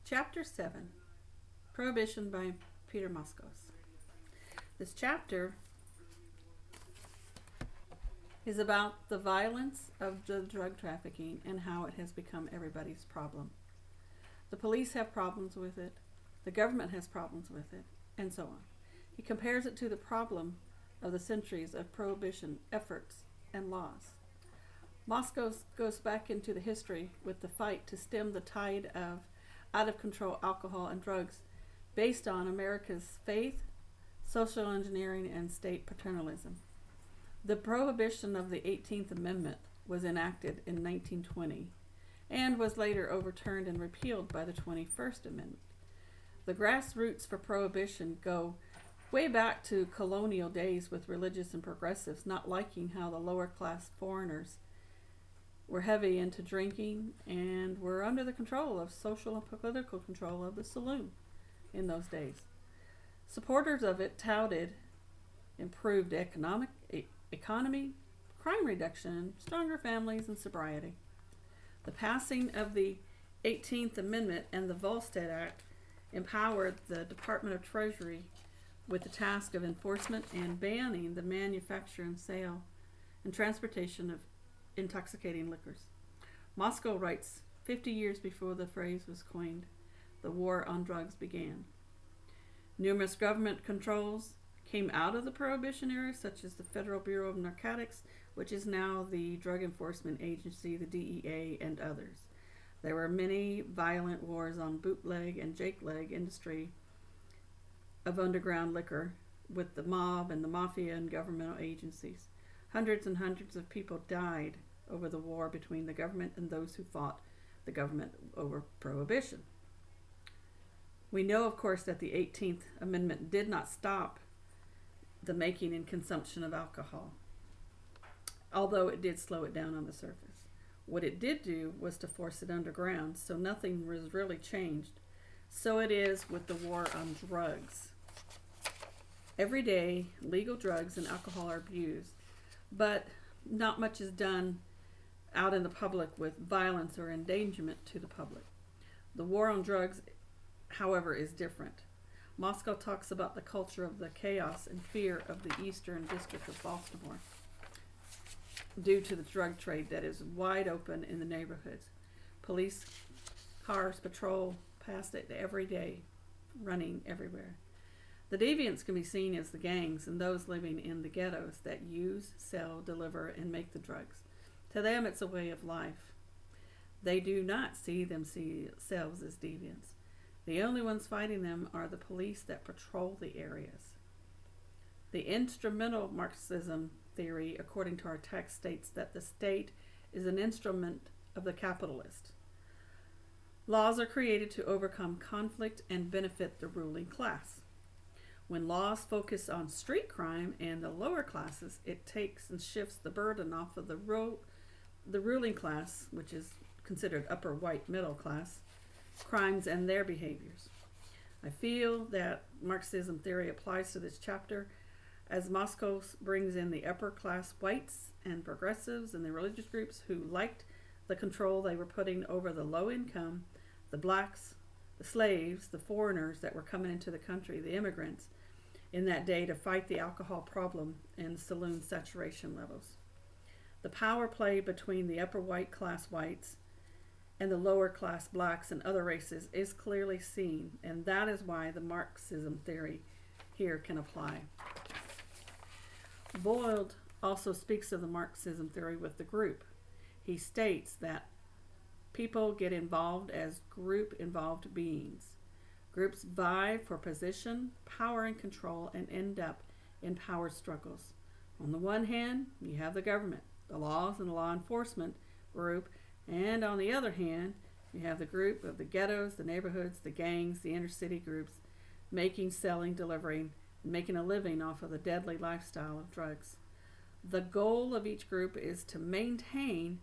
Chapter 7, Prohibition by Peter Moskos. This chapter is about the violence of the drug trafficking and how it has become everybody's problem. The police have problems with it, the government has problems with it, and so on. He compares it to the problem of the centuries of prohibition efforts and laws. Moskos goes back into the history with the fight to stem the tide of out-of-control alcohol and drugs based on America's faith, social engineering, and state paternalism. The prohibition of the 18th Amendment was enacted in 1920 and was later overturned and repealed by the 21st Amendment. The grassroots for prohibition go way back to colonial days, with religious and progressives not liking how the lower class foreigners were heavy into drinking and were under the control of social and political control of the saloon in those days. Supporters of it touted improved economy, crime reduction, stronger families, and sobriety. The passing of the 18th Amendment and the Volstead Act empowered the Department of Treasury with the task of enforcement and banning the manufacture and sale and transportation of intoxicating liquors. Moskos writes, 50 years before the phrase was coined, the war on drugs began. Numerous government controls came out of the Prohibition era, such as the Federal Bureau of Narcotics, which is now the Drug Enforcement Agency, the DEA, and others. There were many violent wars on bootleg and jakeleg industry of underground liquor with the mob and the mafia and governmental agencies. Hundreds and hundreds of people died over the war between the government and those who fought the government over prohibition. We know, of course, that the 18th Amendment did not stop the making and consumption of alcohol, although it did slow it down on the surface. What it did do was to force it underground, so nothing was really changed. So it is with the war on drugs. Every day, legal drugs and alcohol are abused, but not much is done out in the public with violence or endangerment to the public. The war on drugs, however, is different. Moskos talks about the culture of the chaos and fear of the Eastern District of Baltimore due to the drug trade that is wide open in the neighborhoods. Police cars patrol past it every day, running everywhere. The deviants can be seen as the gangs and those living in the ghettos that use, sell, deliver, and make the drugs. To them, it's a way of life. They do not see themselves as deviants. The only ones fighting them are the police that patrol the areas. The instrumental Marxism theory, according to our text, states that the state is an instrument of the capitalist. Laws are created to overcome conflict and benefit the ruling class. When laws focus on street crime and the lower classes, it takes and shifts the burden off of the ruling class, which is considered upper white middle class, crimes and their behaviors. I feel that Marxism theory applies to this chapter as Moskos brings in the upper class whites and progressives and the religious groups who liked the control they were putting over the low income, the blacks, the slaves, the foreigners that were coming into the country, the immigrants, in that day to fight the alcohol problem and saloon saturation levels. The power play between the upper white class whites and the lower class blacks and other races is clearly seen, and that is why the Marxism theory here can apply. Boyle also speaks of the Marxism theory with the group. He states that people get involved as group-involved beings. Groups vie for position, power, and control and end up in power struggles. On the one hand, you have the government, the laws and law enforcement group, and on the other hand, you have the group of the ghettos, the neighborhoods, the gangs, the inner city groups, making, selling, delivering, and making a living off of the deadly lifestyle of drugs. The goal of each group is to maintain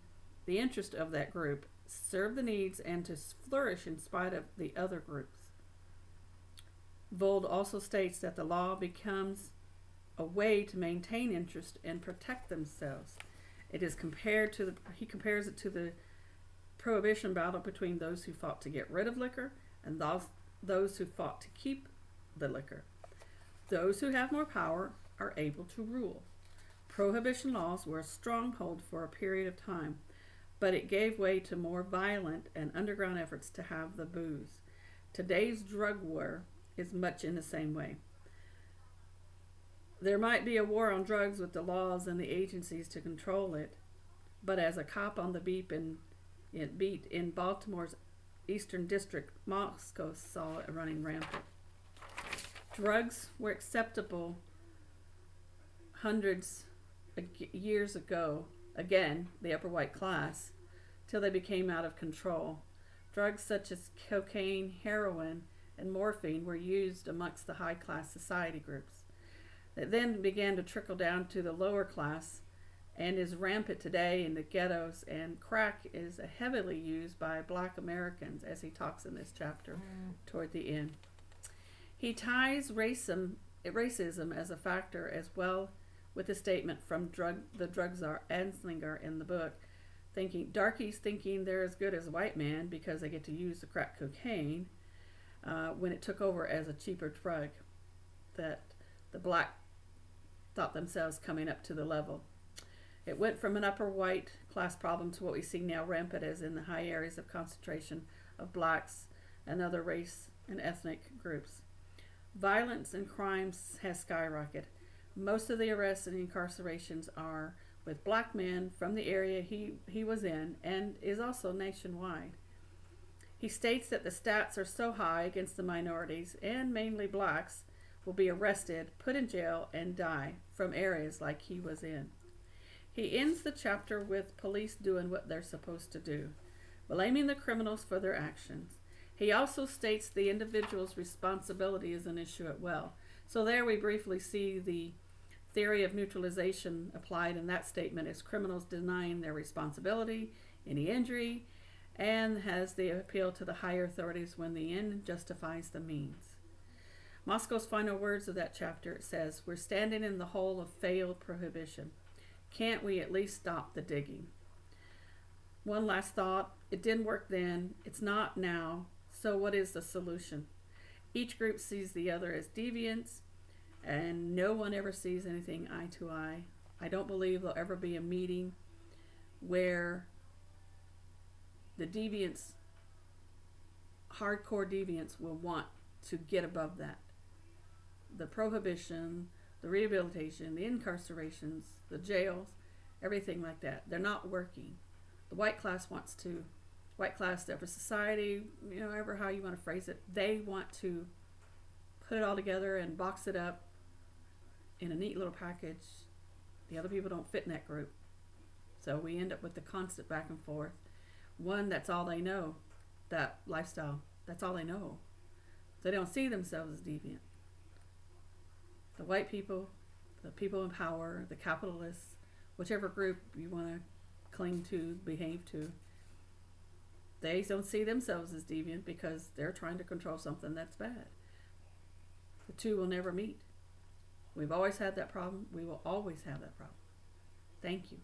the interest of that group, serve the needs, and to flourish in spite of the other groups. Vold also states that the law becomes a way to maintain interest and protect themselves. He compares it to the prohibition battle between those who fought to get rid of liquor and those who fought to keep the liquor. Those who have more power are able to rule. Prohibition laws were a stronghold for a period of time, but it gave way to more violent and underground efforts to have the booze. Today's drug war is much in the same way. There might be a war on drugs with the laws and the agencies to control it, but as a cop on the beat in Baltimore's Eastern District, Cook-Moskos saw it running rampant. Drugs were acceptable hundreds of years ago, again, the upper white class, till they became out of control. Drugs such as cocaine, heroin, and morphine were used amongst the high-class society groups. It then began to trickle down to the lower class and is rampant today in the ghettos, and crack is heavily used by Black Americans, as he talks in this chapter toward the end. He ties racism as a factor as well with a statement from the drug czar Anslinger in the book, darkies thinking they're as good as a white man because they get to use the crack cocaine when it took over as a cheaper drug that the black thought themselves coming up to the level. It went from an upper white class problem to what we see now rampant as in the high areas of concentration of blacks and other race and ethnic groups. Violence and crimes has skyrocketed. Most of the arrests and incarcerations are with black men from the area he was in, and is also nationwide. He states that the stats are so high against the minorities, and mainly blacks, will be arrested, put in jail, and die from areas like he was in. He ends the chapter with police doing what they're supposed to do, blaming the criminals for their actions. He also states the individual's responsibility is an issue as well. So there we briefly see the theory of neutralization applied in that statement as criminals denying their responsibility, any injury, and has the appeal to the higher authorities when the end justifies the means. Moskos' final words of that chapter says, "We're standing in the hole of failed prohibition. Can't we at least stop the digging?" One last thought. It didn't work then. It's not now. So what is the solution? Each group sees the other as deviants, and no one ever sees anything eye to eye. I don't believe there'll ever be a meeting where the deviants, hardcore deviants, will want to get above that. The prohibition, the rehabilitation, the incarcerations, the jails, everything like that, they're not working. The white class wants to, the upper society, however how you want to phrase it, they want to put it all together and box it up in a neat little package. The other people don't fit in that group. So we end up with the constant back and forth. One, that's all they know, that lifestyle. That's all they know. They don't see themselves as deviant. The white people, the people in power, the capitalists, whichever group you want to cling to, behave to, they don't see themselves as deviant because they're trying to control something that's bad. The two will never meet. We've always had that problem. We will always have that problem. Thank you.